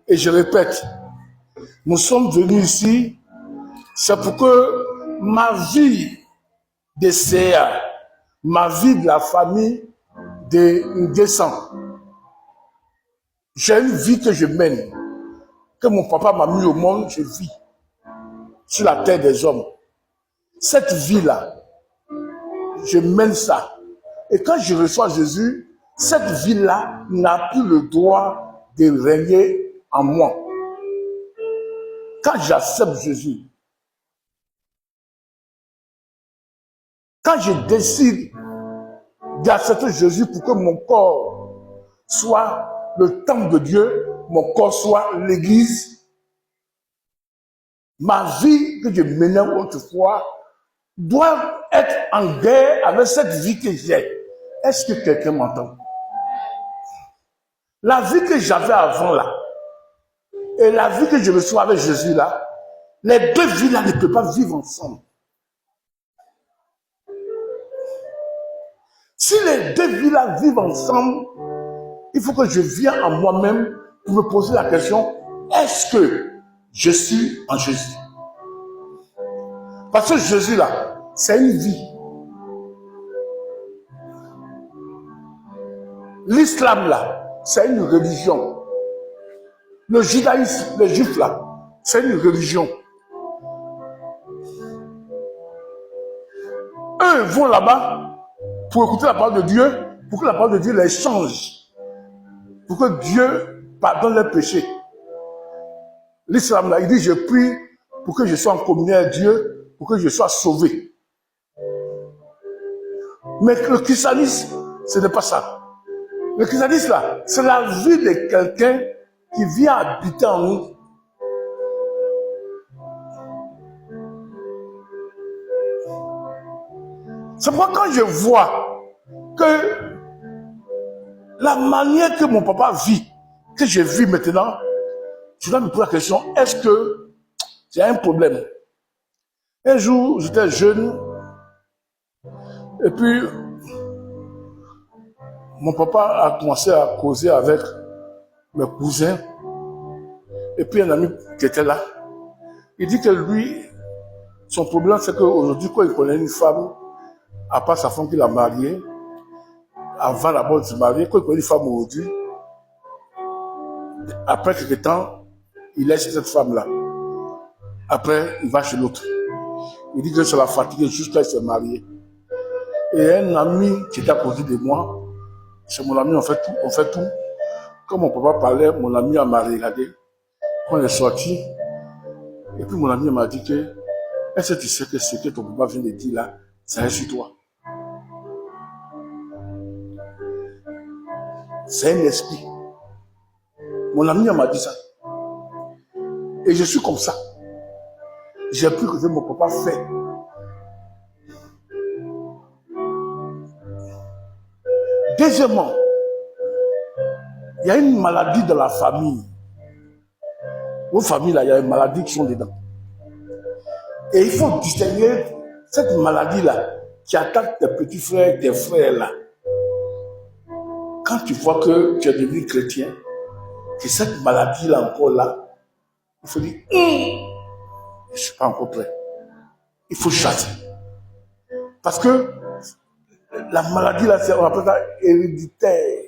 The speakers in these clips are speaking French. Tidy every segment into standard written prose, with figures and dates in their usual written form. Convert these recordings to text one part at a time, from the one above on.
Et je répète, nous sommes venus ici, c'est pour que ma vie de CA, ma vie de la famille descend. J'ai une vie que je mène, que mon papa m'a mis au monde, je vis sur la terre des hommes. Cette vie-là, je mène ça. Et quand je reçois Jésus, cette vie-là n'a plus le droit de régner en moi. Quand j'accepte Jésus, quand je décide d'accepter Jésus pour que mon corps soit le temple de Dieu, mon corps soit l'église, ma vie que je menais autrefois doit être en guerre avec cette vie que j'ai. Est-ce que quelqu'un m'entend? La vie que j'avais avant là, et la vie que je reçois avec Jésus là, les deux vies là ne peuvent pas vivre ensemble. Si les deux vies là vivent ensemble, il faut que je vienne en moi-même pour me poser la question, est-ce que je suis en Jésus? Parce que Jésus là, c'est une vie. L'islam là, c'est une religion. Le judaïsme, les juifs là, c'est une religion. Eux vont là-bas pour écouter la parole de Dieu, pour que la parole de Dieu les change, pour que Dieu pardonne leurs péchés. L'islam là, il dit, je prie pour que je sois en communion avec Dieu, pour que je sois sauvé. Mais le christianisme, ce n'est pas ça. Le christianisme là, c'est la vie de quelqu'un qui vient habiter en nous. C'est pourquoi quand je vois que la manière que mon papa vit, que je vis maintenant, je dois me poser la question, est-ce que j'ai un problème? Un jour, j'étais jeune, et puis mon papa a commencé à causer avec mes cousins, et puis un ami qui était là, il dit que lui, son problème, c'est qu'aujourd'hui, quand il connaît une femme, à part sa femme qu'il a mariée, avant d'abord de se marier, quand il connaît une femme aujourd'hui, après quelques temps, il laisse cette femme-là. Après, il va chez l'autre. Il dit que ça l'a fatigué jusqu'à se marier. Et un ami qui était à côté de moi, c'est mon ami, on fait tout. Quand mon papa parlait, mon ami m'a regardé. Quand il est sorti, et puis mon ami m'a dit que, est-ce que tu sais que ce que ton papa vient de dire là, ça est sur toi? C'est un esprit. Mon ami m'a dit ça. Et je suis comme ça. J'ai pris que mon papa fait. Deuxièmement, il y a une maladie dans la famille. Aux familles, là, il y a une maladie qui sont dedans. Et il faut distinguer cette maladie-là qui attaque tes petits frères, tes frères là. Quand tu vois que tu es devenu chrétien, que cette maladie-là encore là, il faut dire, je ne suis pas encore prêt. Il faut chasser. Parce que la maladie là, on appelle ça héréditaire.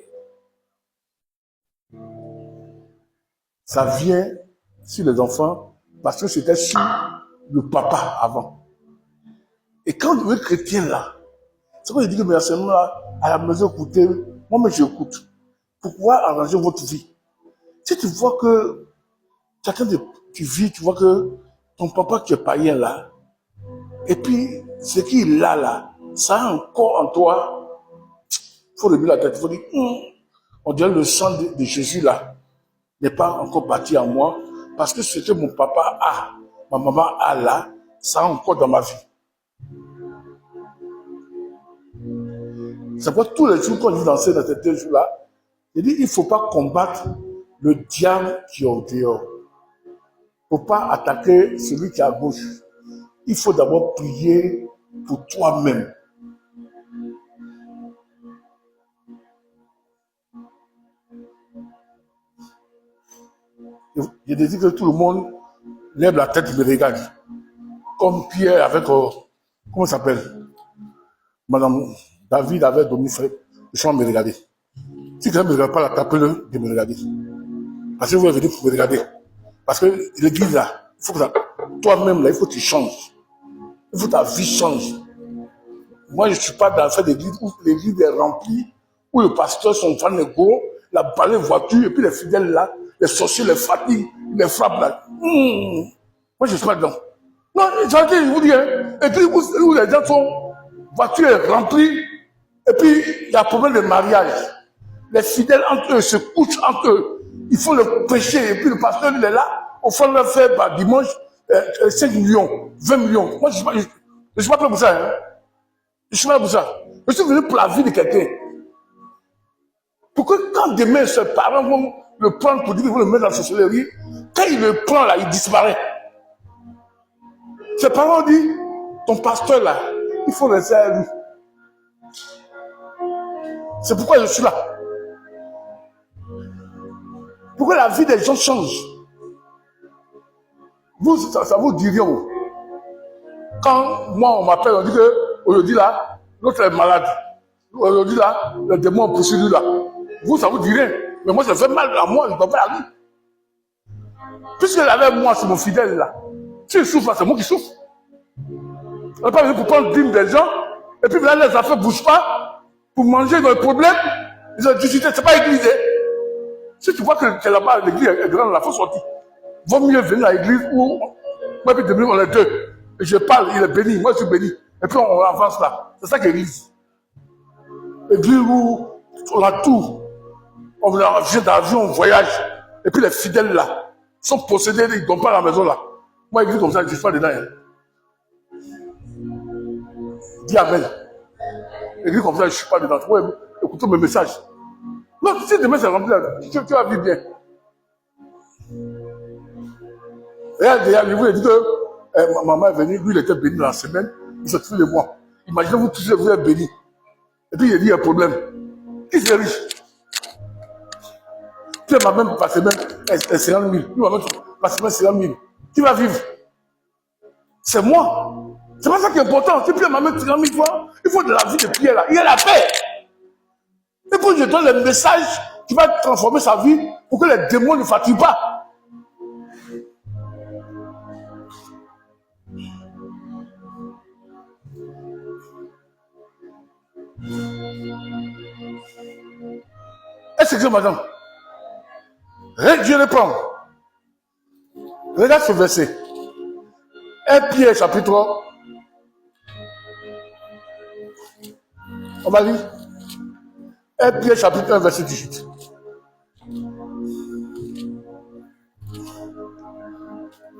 Ça vient sur les enfants parce que c'était sur le papa avant. Et quand vous êtes chrétien là, c'est quand je dis que mes enseignements là, à la maison écoutez, moi j'écoute. Pourquoi arranger votre vie? Si tu vois que chacun de tu vis, tu vois que ton papa qui est païen là, et puis ce qu'il a là, ça a encore en toi, il faut lever la tête, il faut dire, on dirait le sang de Jésus là n'est pas encore bâti en moi, parce que ce que mon papa a, ma maman a là, ça a encore dans ma vie. C'est pourquoi tous les jours quand je dansais dans ces 2 jours-là, je dis il ne faut pas combattre le diable qui est au dehors. Il ne faut pas attaquer celui qui est à gauche. Il faut d'abord prier pour toi-même. Je désire que tout le monde lève la tête et me regarde. Comme Pierre avec, comment ça s'appelle? Madame David avait donné le champ de me regarder. Si quelqu'un ne me regarde pas, tapez-le de me regarder. Parce que vous êtes venu pour me regarder. Parce que l'église là, il faut que toi-même là, il faut que tu changes. Il faut que ta vie change. Moi, je ne suis pas dans cette église où l'église est remplie, où les pasteurs sont en train de go, la balai voiture, et puis les fidèles là, les sorciers les fatiguent, les frappent là. Moi, je ne suis pas dedans. Non, je vous dis, hein, église où les gens sont, voiture est remplie, et puis il y a un problème de mariage. Les fidèles entre eux se couchent entre eux. Il faut le prêcher, et puis le pasteur il est là, au fond leur fait dimanche 5 millions, 20 millions. Moi, je ne suis pas prêt pour ça. Hein. Je suis là pour ça. Je suis venu pour la vie de quelqu'un. Pour que quand demain, ses parents vont le prendre pour dire qu'ils vont le mettre dans la sorcellerie, quand il le prend là, il disparaît. Ses parents disent, ton pasteur là, il faut rester à lui. C'est pourquoi je suis là. Pour que la vie des gens change. Vous, ça vous dit rien. Quand moi, on m'appelle, on dit que aujourd'hui là, l'autre est malade. Aujourd'hui là, le démon poursuit lui là. Vous, ça vous dit rien. Mais moi, ça fait mal à moi, je ne peux pas à lui. Puisqu'il avait moi, c'est mon fidèle là. Si il souffre, c'est moi qui souffre. On n'est pas venu pour prendre dîme des gens, et puis là, les affaires ne bougent pas, pour manger dans le problème. Ils ont dit, c'est pas église. Si tu vois que là-bas, l'église est grande, il faut sortir. Vaut mieux venir à l'église où, moi, puis demain, on est deux. Et je parle, il est béni, moi, je suis béni. Et puis, on avance là. C'est ça qu'est l'église. L'église où on a tout. On vient d'avion, on voyage. Et puis, les fidèles là sont possédés, ils ne donnent pas à la maison là. Moi, l'église comme ça, je ne suis pas dedans. Hein. Dis Amen. L'église comme ça, je ne suis pas dedans. Ouais, écoutez mes messages. Non, si demain c'est rempli, tu vas vivre bien. Et vous, il dit que ma maman est venue, lui il était béni dans la semaine, il s'est trouvé de moi. Imaginez-vous tous vous êtes bénis. Et puis il a dit il y a un problème. Qui c'est riche? Puis ma même par semaine, elle 50 000. Lui, ma même par semaine, 50 000. Qui va vivre? C'est moi. C'est pas ça qui est important. Si Pierre m'a mis 30 000 fois, il faut de la vie de Pierre là. Il a la paix. Et puis je donne le message qui va transformer sa vie pour que les démons ne fatiguent pas. Est-ce que madame? Dieu répond. Regarde ce verset. 1 Pierre chapitre 3. On va lire. 1 Pierre chapitre 1 verset 18.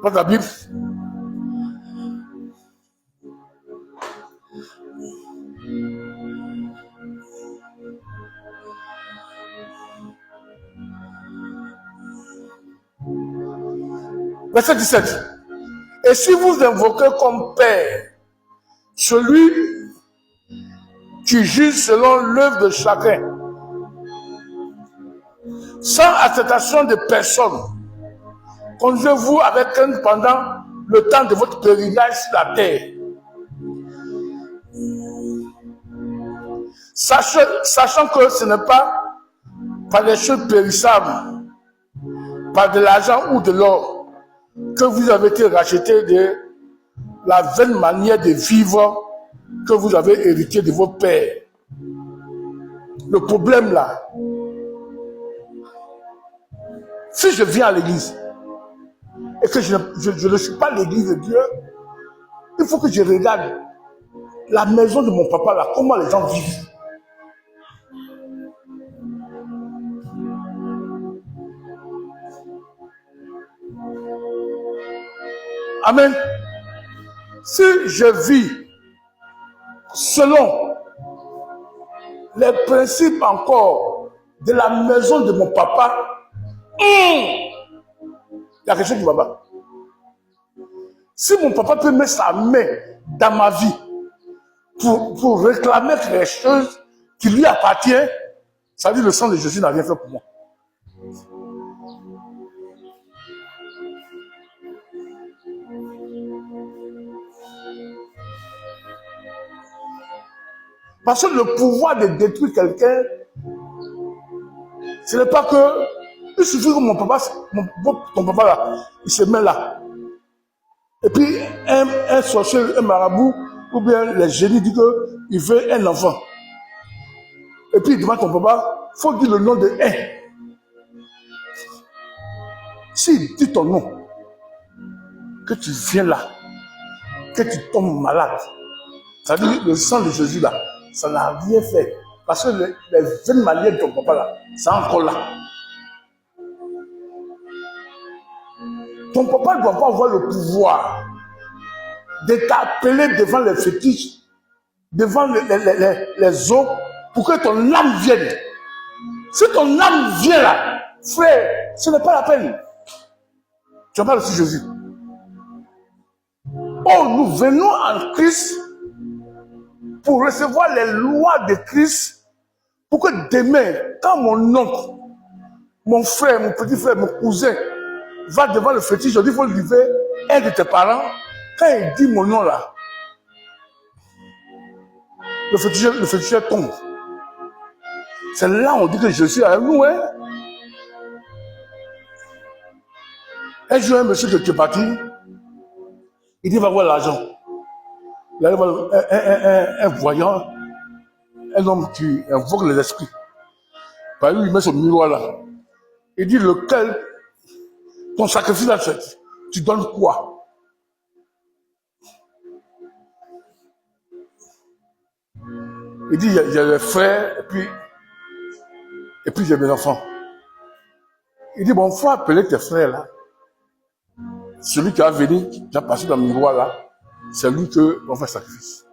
Prends ta Bible. Verset 17. Et si vous invoquez comme Père celui qui juge selon l'œuvre de chacun, sans acceptation de personne, conduisez-vous avec elle pendant le temps de votre pèlerinage sur la terre. Sachant que ce n'est pas par des choses périssables, par de l'argent ou de l'or, que vous avez été rachetés de la vaine manière de vivre que vous avez hérité de vos pères. Le problème là, si je viens à l'église et que je ne suis pas l'église de Dieu, il faut que je regarde la maison de mon papa là, comment les gens vivent. Amen. Si je vis selon les principes encore de la maison de mon papa, il y a quelque chose qui va pas. Si mon papa peut mettre sa main dans ma vie pour réclamer quelque chose qui lui appartient, ça veut dire le sang de Jésus n'a rien fait pour moi. Parce que le pouvoir de détruire quelqu'un, ce n'est pas que... Il suffit que ton papa là, il se met là. Et puis, un sorcier, un marabout, ou bien les génies disent qu'il veut un enfant. Et puis, il demande à ton papa, il faut dire le nom de un. S'il dit ton nom, que tu viens là, que tu tombes malade, ça veut dire le sang de Jésus là, ça n'a rien fait. Parce que les veines maliennes de ton papa là, c'est encore là. Ton papa ne doit pas avoir le pouvoir de t'appeler devant les fétiches, devant les eaux, pour que ton âme vienne. Si ton âme vient là, frère, ce n'est pas la peine. Tu parles de Jésus. Oh, nous venons en Christ pour recevoir les lois de Christ, pour que demain, quand mon oncle, mon frère, mon petit frère, mon cousin va devant le fétiche, je dis, il faut livrer un de tes parents. Quand il dit mon nom là, le féticheur tombe. C'est là on dit que je suis avec nous. Hein? Un jour, un monsieur qui est parti, il dit, va voir l'argent. Il arrive un voyant, un homme qui invoque les esprits. Par lui, il met son miroir là. Il dit, lequel, ton sacrifice là, tu donnes quoi? Il dit, il y a les frères, et puis j'ai mes enfants. Il dit, bon, il faut appeler tes frères là. Celui qui a venu, qui a passé dans le miroir là, c'est lui qu'on fait sacrifice.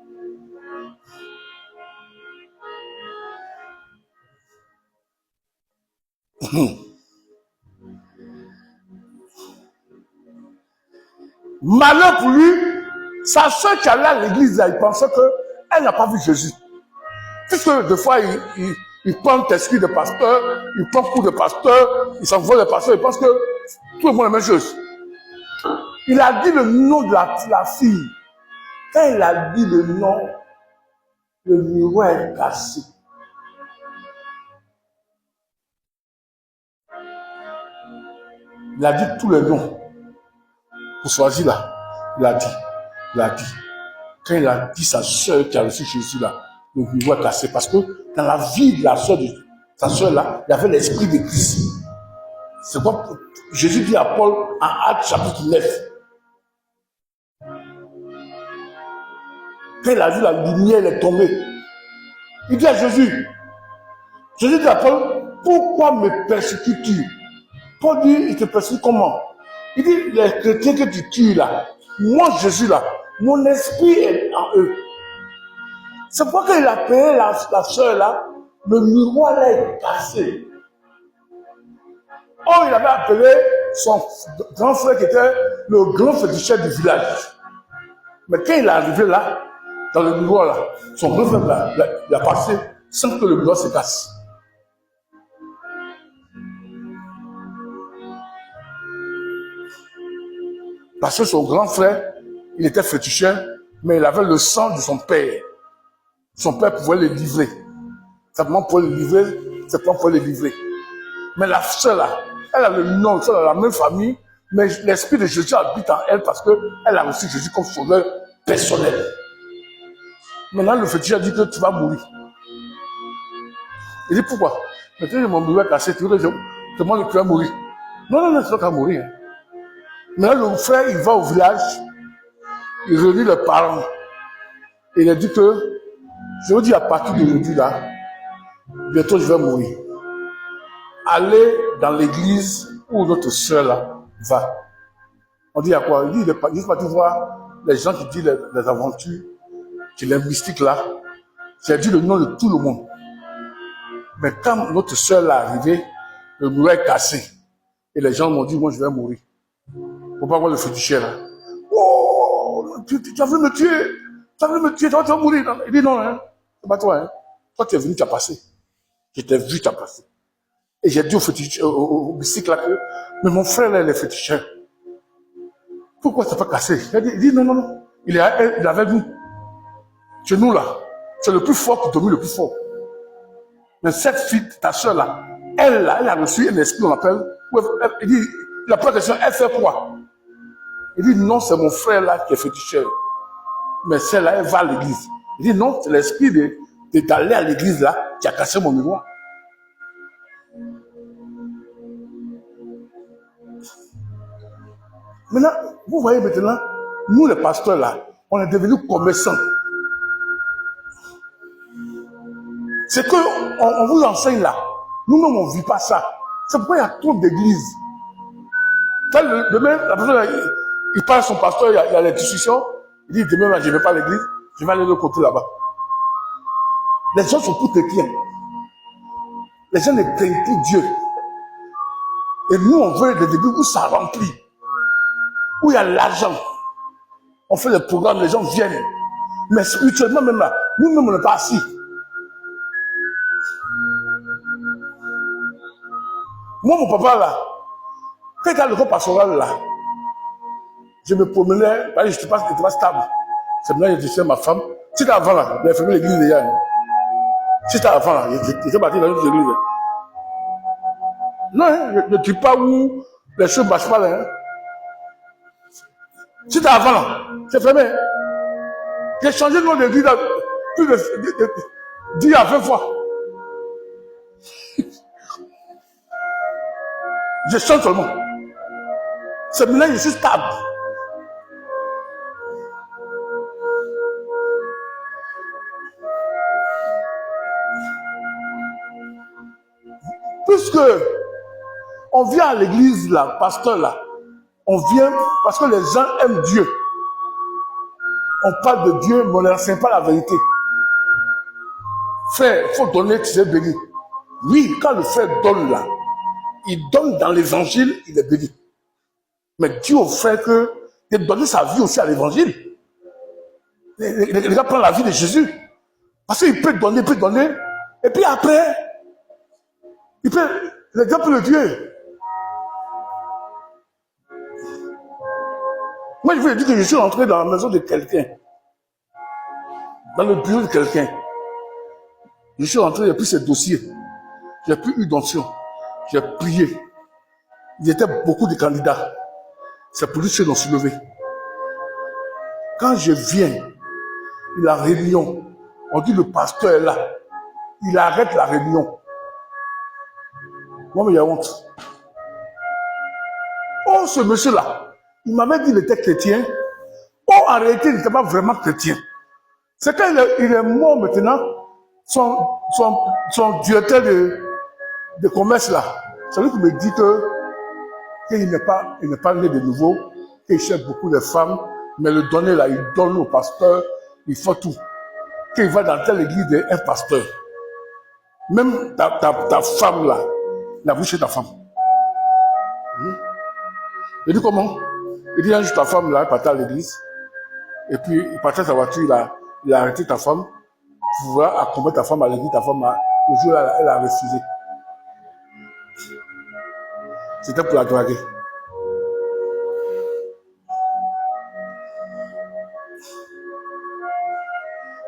Malheur pour lui, sa soeur qui allait à l'église là, il pensait qu'elle n'a pas vu Jésus. Puisque des fois, il prend l'esprit de pasteur, il prend coup de pasteur, il s'envoie de pasteur, il pense que tout le monde est la même chose. Il a dit le nom de la fille. Quand il a dit le nom, le miroir est cassé. Il a dit tous les noms. Pour choisir là, il a dit. Quand il a dit sa soeur qui a reçu Jésus là, le miroir est cassé. Parce que dans la vie de la soeur de sa soeur là, il y avait l'esprit de Christ. C'est quoi Jésus dit à Paul en Actes chapitre 9. Quand il a vu la lumière, il est tombé. Il dit à Jésus dit à Paul, pourquoi me persécutes-tu? Paul dit, il te persécute comment? Il dit, les chrétiens que tu tues là, moi Jésus là, mon esprit est en eux. C'est pourquoi qu'il a appelé la soeur là, le miroir là est cassé. Oh, il avait appelé son grand frère qui était le grand féticheur du village. Mais quand il est arrivé là, dans le miroir là, son grand frère il a passé sans que le miroir se casse. Parce que son grand frère, il était féticheur, mais il avait le sang de son père. Son père pouvait le livrer. Simplement pour le livrer, c'est pas pour le livrer. Mais la sœur là, elle a le nom, elle a la même famille, mais l'esprit de Jésus habite en elle parce qu'elle a reçu Jésus comme sauveur personnel. Maintenant, le féticheur dit que tu vas mourir. Il dit pourquoi? Maintenant, mon miroir est cassé, tu veux que je te demande que tu vas mourir. Non, tu vas pas mourir. Hein. Maintenant, le frère, il va au village, il réunit les parents. Et il a dit que, je vous dis à partir d'aujourd'hui là, bientôt je vais mourir. Allez dans l'église où notre soeur là va. On dit à quoi? Il dit, il est parti voir les gens qui disent les aventures, qui les mystiques là. J'ai dit le nom de tout le monde. Mais quand notre soeur là est arrivée, le miroir est cassé. Et les gens m'ont dit, moi je vais mourir. Faut pas voir le féticheur là. Oh, tu as voulu me tuer. Tu as voulu me tuer, toi tu vas mourir. Il dit non, hein. C'est pas toi, hein. Toi tu es venu, tu as passé. Je t'ai vu, tu as passé. Et j'ai dit au féticheur, au mystique là que, mais mon frère là, il est féticheur. Pourquoi ça pas cassé? Il dit non. Il est avec nous. Chez nous là. C'est le plus fort qui domine le plus fort. Mais cette fille, ta soeur là, elle a reçu un esprit, on appelle. Il dit, la première question, elle fait quoi? Il dit, non, c'est mon frère là qui est féticheur. Mais celle-là, elle va à l'église. Il dit, non, c'est l'esprit d'aller à l'église là qui a cassé mon miroir. Maintenant, vous voyez maintenant, nous les pasteurs là, on est devenus commerçants. C'est qu'on vous enseigne là. Nous-mêmes, on ne vit pas ça. C'est pourquoi il y a trop d'églises. Demain, la personne, il parle à son pasteur, il y a les discussions. Il dit, demain, là, je ne vais pas à l'église, je vais aller de l'autre côté là-bas. Les gens sont tous chrétiens. Les gens ne craignent plus Dieu. Et nous, on veut des églises où ça remplit. Où il y a l'argent. On fait des programmes, les gens viennent. Mais spirituellement, même là, nous-mêmes, on n'est pas assis. Moi, mon papa, là, quand il y a le corps pastoral, là, je me promenais, je n'étais pas stable. C'est maintenant que je disais à ma femme, si t'es avant, là, il a fermé l'église déjà. Si t'es avant, là, j'étais parti dans une église. Non, je ne dis pas où les choses ne marchent pas, là. Si t'es avant, là, c'est fermé. J'ai changé de nom d'église plus de 10 à 20 fois. Je change seulement. C'est maintenant que je suis stable. Puisque on vient à l'église là, pasteur là, on vient parce que les gens aiment Dieu. On parle de Dieu, mais on n'enseigne pas la vérité. Frère, il faut donner, tu sais, béni. Oui, quand le frère donne là, il donne dans l'évangile, il est béni. Mais Dieu au frère que de donner sa vie aussi à l'évangile. Les gars prennent la vie de Jésus. Parce qu'il peut donner, et puis après, les gars peuvent le tuer. Moi, je vous ai dit que je suis rentré dans la maison de quelqu'un. Dans le bureau de quelqu'un. Je suis rentré, j'ai pris ses dossiers. J'ai pris une donation. J'ai prié. Il y avait beaucoup de candidats. C'est pour lui qu'ils ont soulevé. Quand je viens, la réunion, on dit le pasteur est là. Il arrête la réunion. Moi, mais il y a honte. Oh, ce monsieur-là, il m'avait dit qu'il était chrétien. Oh, en réalité, il n'était pas vraiment chrétien. C'est quand il est mort maintenant, son directeur de commerce là, c'est lui qui me dit qu'il n'est pas né de nouveau, qu'il cherche beaucoup de femmes, mais le donner là, il donne au pasteur, il fait tout. Qu'il va dans telle église d'un pasteur. Même ta femme là, il a vu chez ta femme. Il dit comment? Il dit un jour ta femme là, elle partait à l'église, et puis il partait sa voiture, il a arrêté ta femme, pour pouvoir accompagner ta femme à l'église, ta femme le jour là, elle a refusé. C'était pour la draguer.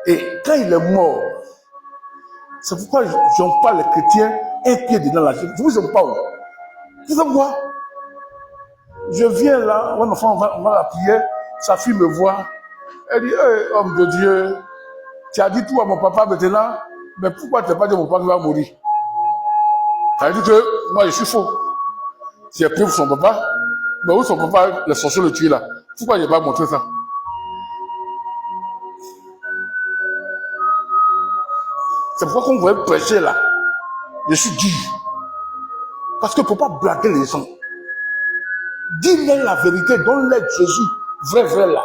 Et quand il est mort, c'est pourquoi j'en parle les chrétiens un pied dedans la chaise. Je vous en parle. Tu sais quoi? Je viens là, mon enfant, on va la prier, sa fille me voit. Elle dit, hey, homme de Dieu, tu as dit tout à mon papa maintenant, mais pourquoi tu n'as pas dit à mon papa qu'il va mourir? Ça veut dire que moi je suis faux. J'ai pris pour son papa, mais où son papa, les sorciers le tuer là? Pourquoi il n'a pas montré ça? C'est pourquoi quand vous voyez prêcher là, je suis dur. Parce qu'il ne faut pas blaguer les gens. Dis-leur la vérité, donne-leur Jésus, vrai là.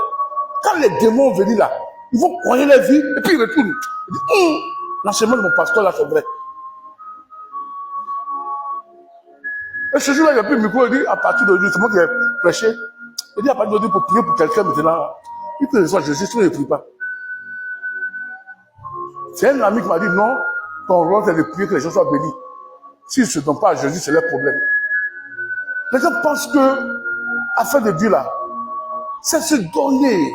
Quand les démons viennent là, ils vont croire leur vie et puis ils retournent. Ils disent, l'enseignement de mon pasteur là, c'est vrai. Et ce jour-là, il a pris le micro, il dit, à partir d'aujourd'hui, c'est moi qui ai prêché. Il dit, à partir d'aujourd'hui, pour prier pour quelqu'un maintenant, il peut recevoir Jésus, sinon il ne prie pas. C'est un ami qui m'a dit, non, ton rôle c'est de prier que les gens soient bénis. S'ils ne se donnent pas à Jésus, c'est leur problème. Les gens pensent que, afin de Dieu là, c'est se donner.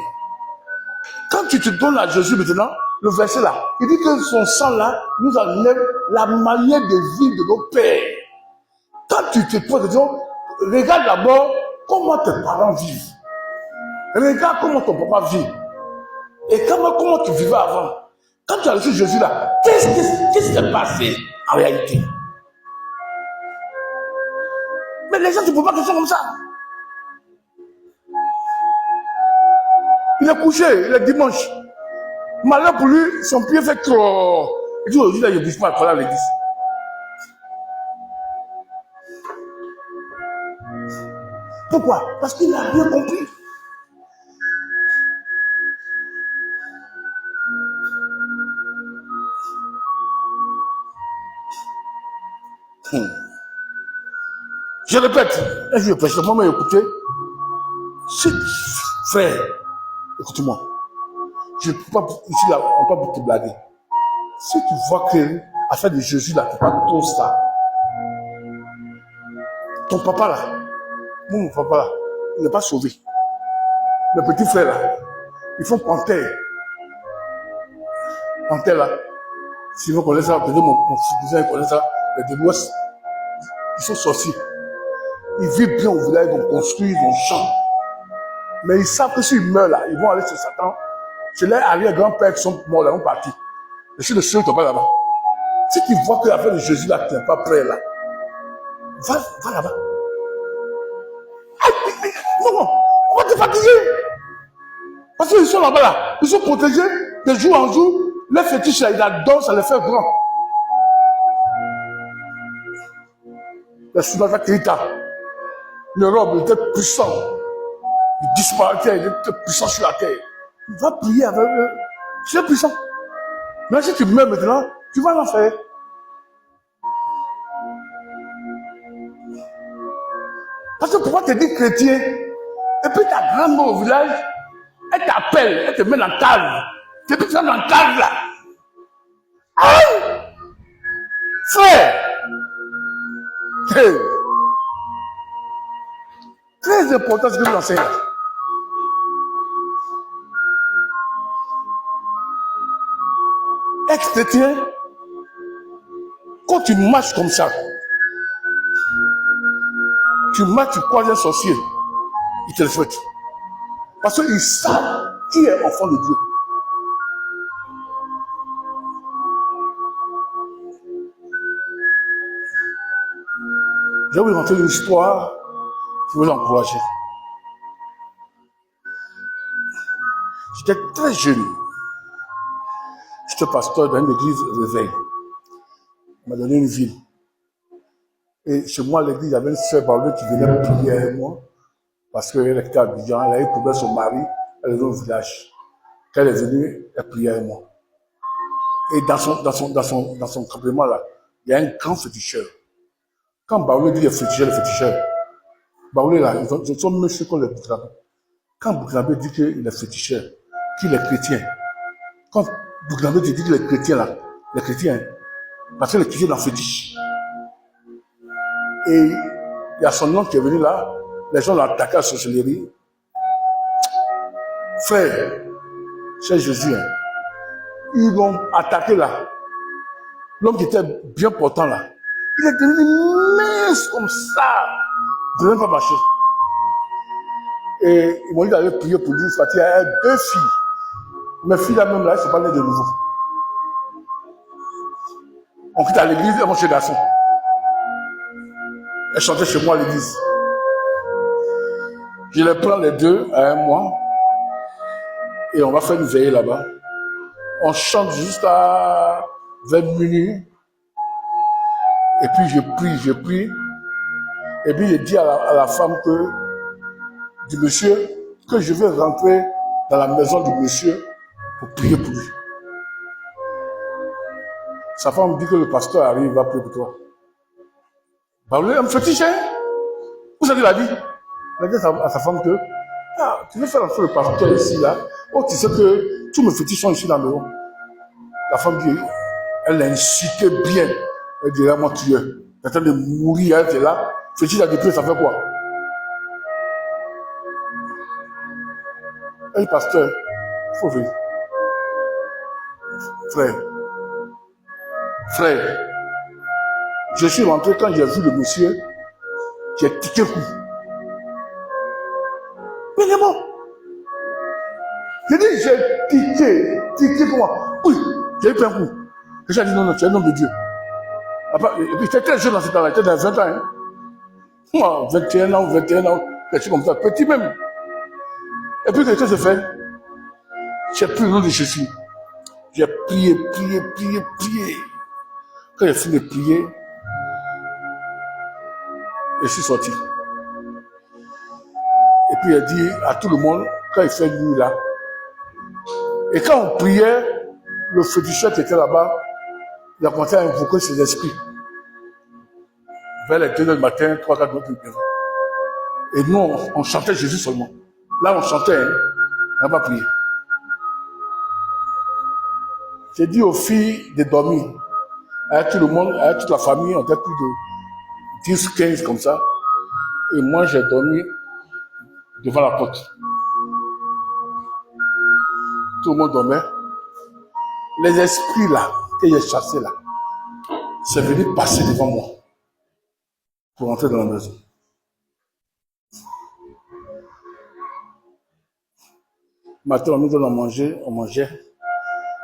Quand tu te donnes à Jésus maintenant, le verset là, il dit que son sang là nous enlève la manière de vivre de nos pères. Quand tu te poses la question, regarde d'abord comment tes parents vivent. Regarde comment ton papa vit. Et comment tu vivais avant. Quand tu as reçu Jésus là, qu'est-ce qui s'est passé en réalité? Mais les gens ne te posent pas de questions comme ça. Il est couché, il est dimanche. Malheur pour lui, son pied fait trop. Il dit aujourd'hui, là, il ne bouge pas à l'église. Pourquoi? Parce qu'il n'a rien compris. Je répète, un jour, je prêche, le moment écouté, frère, écoute-moi, je ne peux pas, ici, là, on ne peut pas te blaguer. Si tu vois que, à faire de Jésus, là, tu pas tout ça, ton papa, là, mon papa, là, il n'est pas sauvé. Mes petits frères, là, ils font panthère. Panthère, là, si vous connaissez ça, peut-être mon cousin connaît ça, les de l'Ouest, ils sont sorciers. Ils vivent bien au village, ils ont construit, ils ont chanté. Mais ils savent que s'ils meurent là, ils vont aller chez Satan. C'est là, arrière-grand-père qui sont morts là, ils sont partis. Et si le Seigneur ne pas là-bas, si tu vois que l'affaire de Jésus là, tu n'es pas prêt là, va là-bas. Non, on va te fatiguer. Parce qu'ils sont là-bas là, ils sont protégés de jour en jour. Les fétiches là, ils adorent, ça les fait grand. Le Sudata Keita, l'Europe, il était puissant. Il disparaissait, il était puissant sur la terre. Il va prier avec eux. C'est puissant. Mais si tu meurs maintenant, tu vas l'enfer. Parce que pourquoi te dis chrétien, et puis ta grand-mère au village, elle t'appelle, elle te met dans la cave. Et puis tu vas dans la cave là. Aïe! Frère! Hey. Très important ce que vous enseignez. Ex-chrétien, quand tu marches comme ça, tu marches, tu croises un sorcier, il te le souhaite. Parce qu'ils savent qui est enfant de Dieu. Je vais vous raconter une histoire qui va l'encourager. J'étais très jeune. J'étais pasteur dans une église réveil. On m'a donné une ville. Et chez moi, à l'église, il y avait une sœur Barbe qui venait prier avec moi. Parce qu'elle était à Abidjan, elle avait trouvé son mari, elle est au village. Quand elle est venue, elle priait avec moi. Et dans son campement là, il y a un grand féticheur. Quand Baoulé dit le féticheur, Baoulé là, ils sont même ceux qu'on les Burkinabé. Quand Burkinabé dit qu'il est féticheur, qu'il est chrétien, quand Burkinabé dit qu'il est chrétien là, les chrétiens, parce que les chrétiens dans fétiche. Et il y a son nom qui est venu là, les gens l'ont attaqué à la sorcellerie. Frère, c'est Jésus, hein. Ils l'ont attaqué là. L'homme qui était bien portant là, il est devenu mince comme ça. Il ne peut même pas marcher. Et ils m'ont dit d'aller prier pour lui. Il y a 2 filles. Mes filles là même là, elles ne sont pas nées de nouveau. On quitte à l'église, elles vont chez les garçons. Elles chantaient chez moi à l'église. Je les prends les 2 à un mois. Et on va faire une veillée là-bas. On chante jusqu'à 20 minutes. Et puis je prie. Et puis je dis à la femme du monsieur que je vais rentrer dans la maison du monsieur pour prier pour lui. Sa femme me dit que le pasteur arrive, il va prier pour toi. Bah, elle me fétiche, hein? Vous savez, il a dit à sa femme que tu veux faire entrer le pasteur ici, là. Oh, tu sais que tous mes fétiches sont ici dans le maison. La femme dit, elle a incité bien. Elle dit, moi, tu es en train de mourir, elle était là. Fétiche a dit, ça fait quoi? Elle dit, pasteur, il faut venir. Frère, frère, je suis rentré quand j'ai vu le monsieur, j'ai tiqué coup. Mais il est mort. J'ai dit, j'ai tiqué pour moi. Oui, j'ai eu plein coup. Et j'ai dit, non, non, tu es un homme de Dieu. Après, et puis, j'étais très jeune dans ce temps-là, j'étais dans 20 ans. Hein. Moi, 21 ans, quelque chose comme ça, petit même. Et puis, qu'est-ce que je fais? J'ai pris le nom de Jésus. J'ai prié. Quand j'ai fini de prier, je suis sorti. Et puis, il dit à tout le monde, quand il fait nuit là, et quand on priait, le féticheur qui était là-bas, il a commencé à invoquer ses esprits. Vers les 2 heures du matin, 3-4 heures du matin. Et nous, on chantait Jésus seulement. Là, on chantait, hein, on n'a pas prié. J'ai dit aux filles de dormir. Avec tout le monde, avec toute la famille, on était plus de 10, 15 comme ça. Et moi, j'ai dormi devant la porte. Tout le monde dormait. Les esprits là, que j'ai chassés là, c'est venu passer devant moi pour entrer dans la maison. Matin, on nous donne à manger, on mangeait.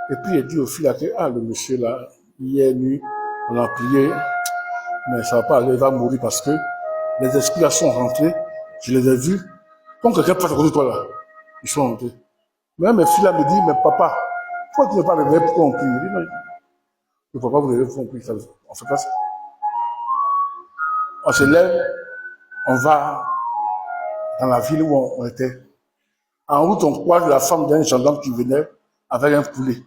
Et puis, il dit aux filles là que, le monsieur là, hier nuit, on a prié, mais ça ne va pas aller, il va mourir parce que les esprits là sont rentrés, je les ai vus. Quand quelqu'un passe à côté de toi là, ils sont rentrés. Mais mes filles là me disent, mais papa, pourquoi tu n'es pas réveillé, pourquoi on prie? Je dis, non, le papa vous réveille, pourquoi on prie? On fait pas ça. On se lève, on va dans la ville où on était. En route, on croise la femme d'un gendarme qui venait avec un poulet.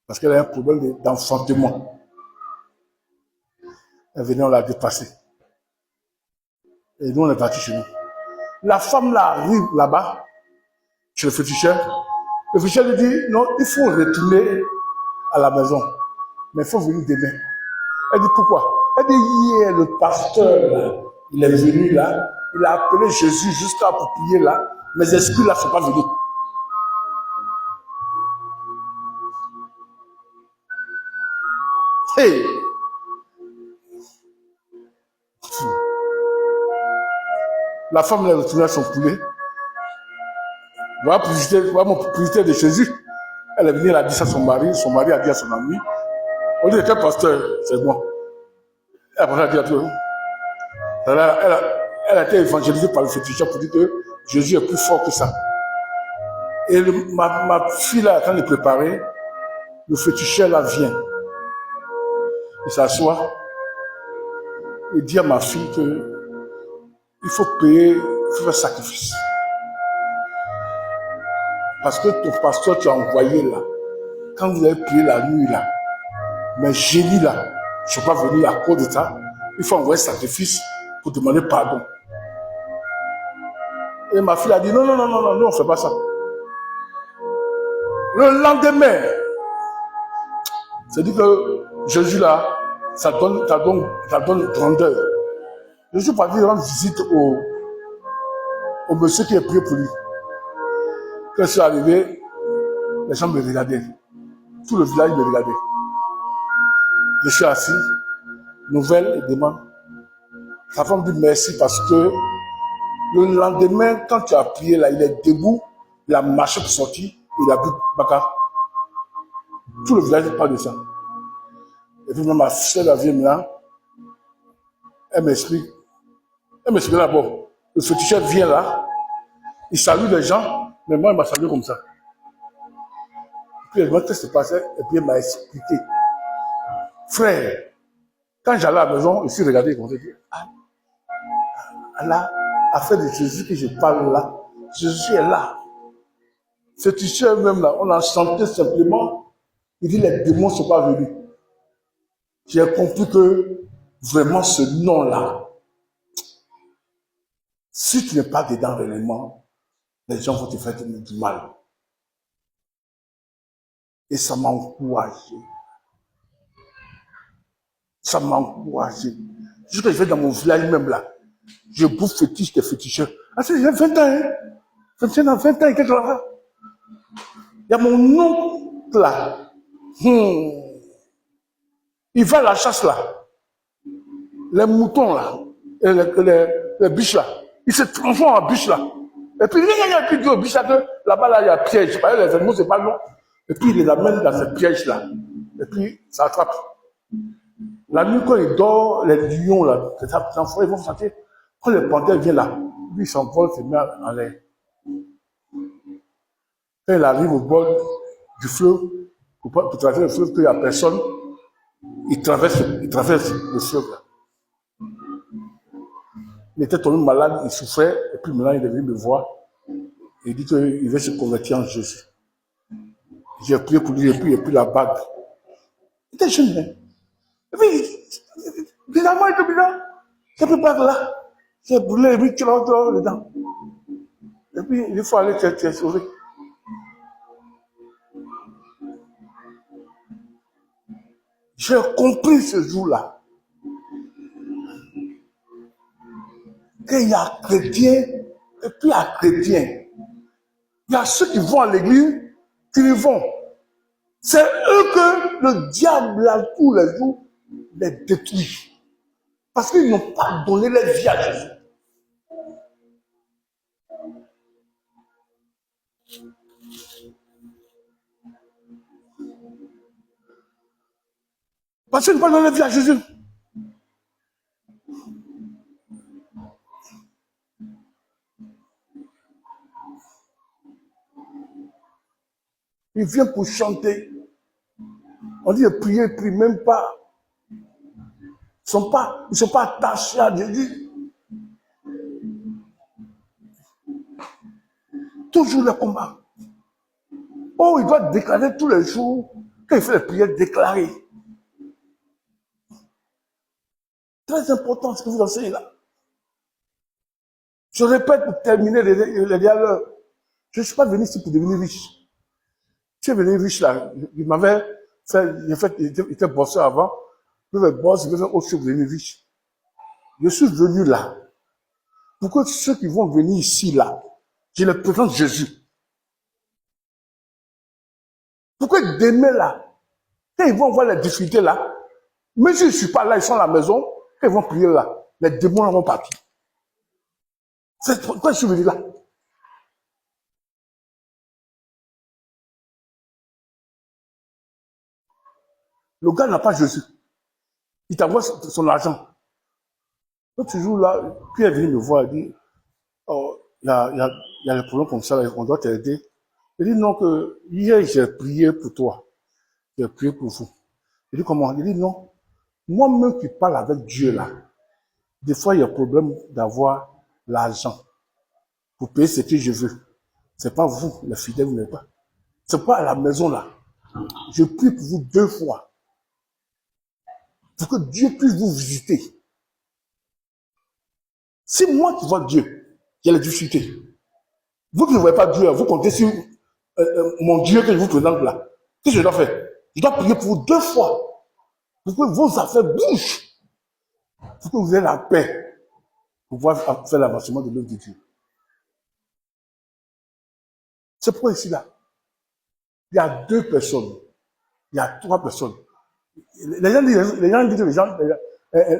Parce qu'elle a un problème d'enfantement. Elle venait, on l'a dépassé. Et nous, on est partis chez nous. La femme là arrive là-bas, chez le féticheur. Le féticheur lui dit, non, il faut retourner à la maison. Mais il faut venir demain. Elle dit, pourquoi? Elle dit, hier, le pasteur, là, il est venu là, il a appelé Jésus jusqu'à pour prier là. Mes esprits là ne sont pas venus. Hey! La femme elle est retournée à son poulet. Voilà mon publicité de Jésus. Elle est venue, elle a dit ça à son mari a dit à son ami. On dit, quel pasteur? C'est moi. Elle a dit à tout le monde. Elle a été évangélisée par le féticheur pour dire que Jésus est plus fort que ça. Et ma fille là, en train de préparer, le féticheur là vient. Il s'assoit. Il dit à ma fille que il faut payer, il faut faire sacrifice. Parce que ton pasteur t'a envoyé là, quand vous avez prié la nuit là, mais génie là, je ne suis pas venu à cause de ça, il faut envoyer sacrifice pour demander pardon. Et ma fille a dit non, on ne fait pas ça. Le lendemain, c'est dit que Jésus là, ça donne grandeur. Je suis parti rendre visite au monsieur qui est prié pour lui. Quand je suis arrivé, les gens me regardaient. Tout le village me regardait. Je suis assis, nouvelle et demande. Sa femme dit merci parce que le lendemain, quand tu as prié là, il est debout, il a marché pour sortir, il a bu baka. Tout le village parle de ça. Et puis ma soeur la vient là, elle m'explique d'abord. Le féticheur vient là, il salue les gens, mais moi il m'a salué comme ça. Et puis elle m'a dit qu'est-ce qui se passait, et puis elle m'a expliqué. Frère, quand j'allais à la maison, je suis regardé, comme ça, je dis, là, affaire de Jésus que je parle là, Jésus est là. Ce t-shirt même là, on a chanté simplement, il dit les démons ne sont pas venus. J'ai compris que vraiment ce nom-là, si tu n'es pas dedans réellement, les gens vont te faire du mal. Et ça m'a encouragé. Ça m'a encouragé. Jusqu'à je vais dans mon village même là, je bouffe fétiche des féticheurs. Ah, c'est j'ai 20 ans, hein. 21 ans, 20 ans et quelque chose là. Il y a mon oncle là. Il va à la chasse là. Les moutons là, et les biches là. Il se transforme en biche là. Et puis, il dit aux biches là que là-bas là, il y a piège. Les animaux, c'est pas long. Et puis, il les amène dans ce piège là. Et puis, ça attrape. La nuit, quand il dort, les lions là, ils vont sentir. Quand les panthères viennent là, lui, il s'envole, il se met en l'air. Quand il arrive au bord du fleuve, pour traverser le fleuve, qu'il n'y a personne, il traverse le fleuve là. Il était tombé malade, il souffrait, et puis maintenant il est venu me voir. Il dit qu'il veut se convertir en Jésus. J'ai prié pour lui, et puis la bague. Il était jeune, hein. Et puis, bizarrement, il était bizarre. Cette bague là, j'ai brûlé, et puis tu l'as dedans. Et puis, il faut aller te sauver. J'ai compris ce jour-là qu'il y a chrétiens et puis il y a chrétiens. Il y a ceux qui vont à l'église, qui y vont. C'est eux que le diable, là, tous les jours, les détruit. Parce qu'ils n'ont pas donné leur vie à Jésus. Parce qu'ils n'ont pas donné leur vie à Jésus. Ils viennent pour chanter. On dit prier, ils prient même pas. Ils ne sont pas attachés à Jésus. Toujours le combat. Oh, il doit déclarer tous les jours. Quand il fait les prières, déclarer. Très important ce que vous enseignez là. Je répète pour terminer les dialogues. Je ne suis pas venu ici pour devenir riche. Je suis venu riche là. Il m'avait fait, il était bosseur avant. Je vais bosser, je vais faire autre chose pour devenir riche. Je suis venu là. Pour que ceux qui vont venir ici là, je les présente Jésus. Pourquoi demain là, quand ils vont voir les difficultés là, même si je ne suis pas là, ils sont à la maison, quand ils vont prier là, les démons vont partir. C'est pourquoi je suis venu là. Le gars n'a pas Jésus. Il t'envoie son argent. L'autre jour là, puis il est venu me voir, il dit, oh, il y a des problèmes comme ça, on doit t'aider. Il dit non, que hier j'ai prié pour toi. J'ai prié pour vous. Il dit comment? Il dit non. Moi-même qui parle avec Dieu là, des fois il y a problème d'avoir l'argent pour payer ce que je veux. C'est pas vous, les fidèles, vous n'êtes pas. C'est pas à la maison là. Je prie pour vous 2 fois. Pour que Dieu puisse vous visiter. Si moi qui vois Dieu, il y a la difficulté. Vous qui ne voyez pas Dieu, vous comptez sur mon Dieu que je vous présente là. Qu'est-ce que je dois faire? Je dois prier pour vous 2 fois. Pour que vos affaires bougent. Pour que vous ayez la paix. Pour pouvoir faire l'avancement de l'œuvre de Dieu. C'est pourquoi ici là, il y a 2 personnes. Il y a 3 personnes. Les gens disent,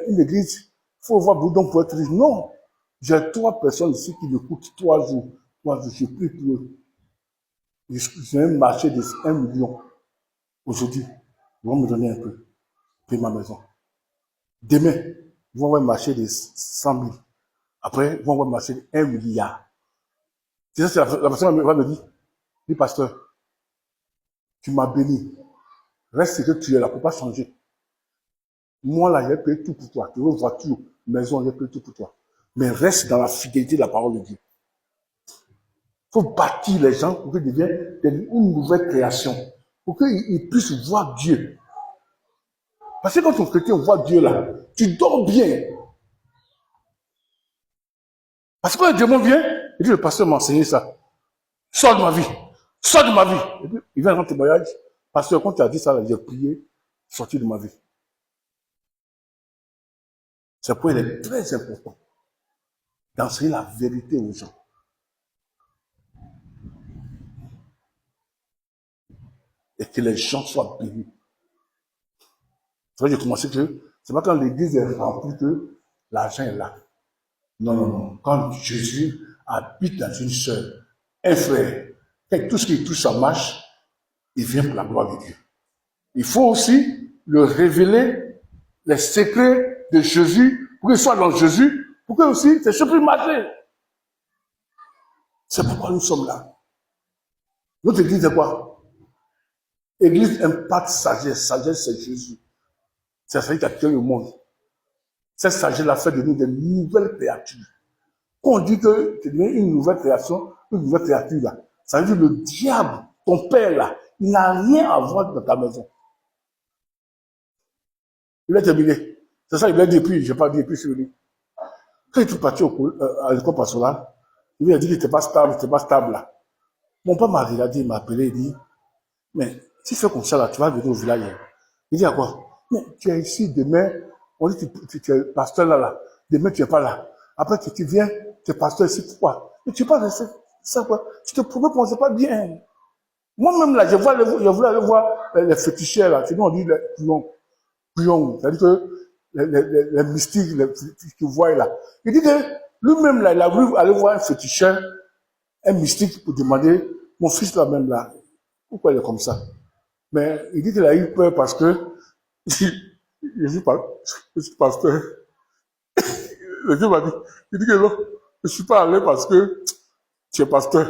une église, il faut voir Boudon pour être riche. Non. J'ai 3 personnes ici qui m'écoutent 3 jours. 3 jours, je prie pour eux. J'ai un marché de 1 million. Aujourd'hui, ils vont me donner un peu. Payer ma maison. Demain, ils vont avoir un marché de 100 000. Après, ils vont avoir un marché de 1 milliard. C'est ça, la personne va me dire, dis pasteur, tu m'as béni. Reste ce que tu es là, pour pas changer. Moi, là, j'ai payé tout pour toi. Tu veux voiture, maison, j'ai payé tout pour toi. Mais reste dans la fidélité de la parole de Dieu. Il faut bâtir les gens pour qu'ils deviennent une nouvelle création. Pour qu'ils puissent voir Dieu. Parce que quand ton chrétien voit Dieu là, tu dors bien. Parce que quand le démon vient, il dit, le pasteur m'a enseigné ça. Sors de ma vie. Sors de ma vie. Et puis, il vient rendre témoignage. Pasteur, quand tu as dit ça, j'ai prié, sortir de ma vie. C'est pourquoi il est très important d'enseigner la vérité aux gens. et que les gens soient bénis. C'est vrai que j'ai commencé que c'est pas quand l'église est remplie que l'argent est là. Non, non, non. Quand Jésus habite dans une sœur, un frère, et tout ce qui touche sa marche, il vient pour la gloire de Dieu. Il faut aussi le révéler, les secrets de Jésus, pour qu'il soit dans Jésus, pour que aussi ces choses puissent marcher. C'est pourquoi nous sommes là. Notre église est quoi? Église impact sagesse. Sagesse, c'est Jésus. C'est celui qui a créé le monde. Cette sagesse-là fait de nous des nouvelles créatures. Quand on dit que tu deviens une nouvelle création, une nouvelle créature, là, ça veut dire le diable, ton père, là, il n'a rien à voir dans ta maison. Il a terminé. C'est ça, il a dit, puis, je n'ai pas dit, puis, sur lui. Quand il est parti à l'école pastorale, il lui a dit qu'il n'était pas stable, là. Mon père m'a regardé, il m'a appelé, il dit, mais si tu fais comme ça, là, tu vas venir au village. Il dit à quoi? Mais tu es ici, demain, on dit que tu es pasteur là, demain tu n'es pas là. Après que tu viens, tu es pasteur ici, pourquoi? Mais tu n'es pas resté, ça quoi? Tu te prouves qu'on ne sait pas bien. Moi-même là, je voulais aller voir les féticheurs là, sinon on dit les pions, c'est-à-dire que les mystiques, les qui voient là. Il dit que lui-même là, il a voulu aller voir un féticheur, un mystique pour demander, mon fils là même là, pourquoi il est comme ça? Mais il dit qu'il a eu peur parce que je suis pasteur. Le Dieu m'a dit, il dit que non, je ne suis pas allé parce que tu es pasteur.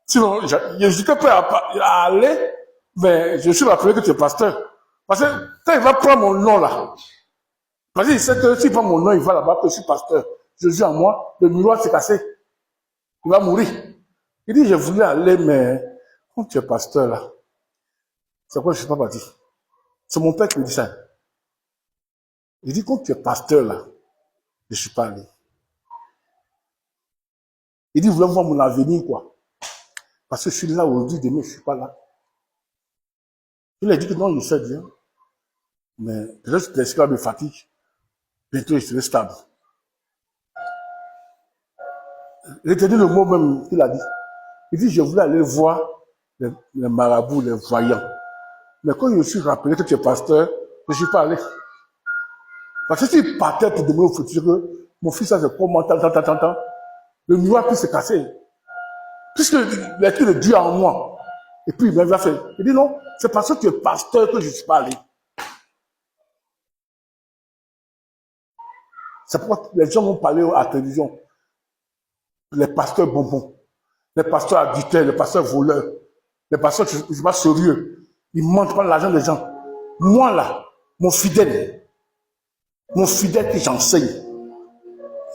Sinon, j'étais prêt à aller, mais je suis rappelé que tu es pasteur. Parce que quand il va prendre mon nom là, parce qu'il sait que s'il prend mon nom, il va là-bas que je suis pasteur. Jésus en moi, le miroir s'est cassé. Il va mourir. Il dit, je voulais aller, mais quand tu es pasteur là, c'est quoi je ne suis pas parti? C'est mon père qui me dit ça. Il dit, quand tu es pasteur là, je ne suis pas allé. Il dit, vous voulez voir mon avenir, quoi. Parce que je suis là aujourd'hui, demain, je ne suis pas là. Il a dit que non, je sais bien. Mais peut-être que l'esclave me fatigue. Bientôt, il serait stable. Retenez le mot même qu'il a dit. Il dit, je voulais aller voir les marabouts, les voyants. Mais quand je me suis rappelé que tu es pasteur, je ne suis pas allé. Parce que s'il partait pour demander au futur que mon fils a fait comment, le miroir peut se casser. Puisque l'esprit de Dieu en moi. Et puis il m'a fait. Il dit non, c'est parce que tu es pasteur que je ne suis pas allé. C'est pourquoi les gens vont parler à la télévision. Les pasteurs bonbons, les pasteurs addicteurs, les pasteurs voleurs, les pasteurs qui ne sont pas sérieux. Ils mentent pas l'argent des gens. Moi là, mon fidèle que j'enseigne,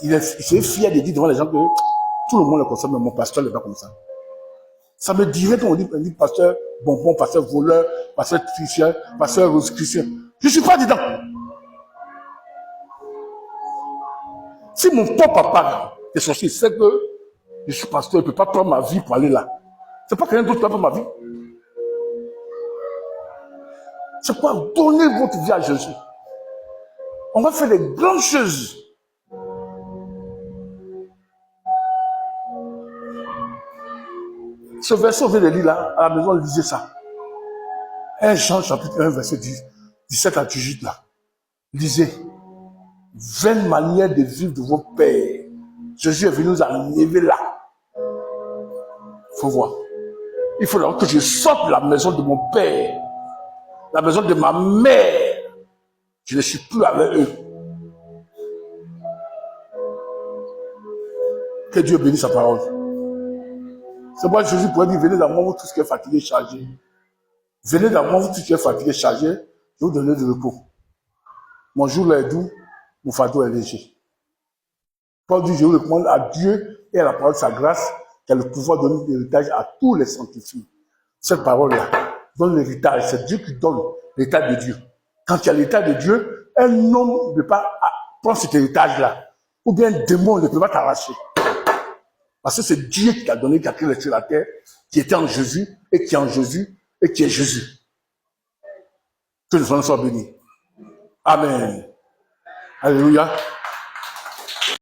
il est fier de dire devant les gens que tout le monde le consomme, mais mon pasteur n'est pas comme ça. Ça me dirait quand on dit pasteur bonbon, pasteur voleur, pasteur tricheur, pasteur rose-christien. Je ne suis pas dedans. Si mon propre papa est sorcier, c'est que je suis pasteur, il ne peut pas prendre ma vie pour aller là. C'est pas quelqu'un d'autre qui va prendre ma vie. C'est quoi donner votre vie à Jésus. On va faire des grandes choses. Ce verset, on vient de lire là, à la maison, lisez ça. 1 Jean chapitre 1, verset 17 à 18 là. Lisez. 20 manières de vivre de vos pères. Jésus est venu nous enlever là. Il faut voir. Il faut que je sorte de la maison de mon père, la maison de ma mère. Je ne suis plus avec eux. Que Dieu bénisse sa parole. C'est pourquoi Jésus pourrait dire, venez dans moi, vous tous qui êtes fatigués, chargés. Venez dans moi, vous tous qui êtes fatigués, chargés. Je vais vous donner du repos. Mon jour est doux, mon fardeau est léger. Paul dit, je vous recommande à Dieu et à la parole de sa grâce, qui a le pouvoir de donner l'héritage à tous les sanctifiés. Cette parole-là donne l'héritage. C'est Dieu qui donne l'héritage de Dieu. Quand il y a l'héritage de Dieu, un homme ne peut pas prendre cet héritage-là. Ou bien un démon ne peut pas t'arracher. Parce que c'est Dieu qui a donné, qui a créé les cieux et la terre, qui était en Jésus, et qui est en Jésus, et qui est Jésus. Que le Seigneur soit béni. Amen. Alléluia.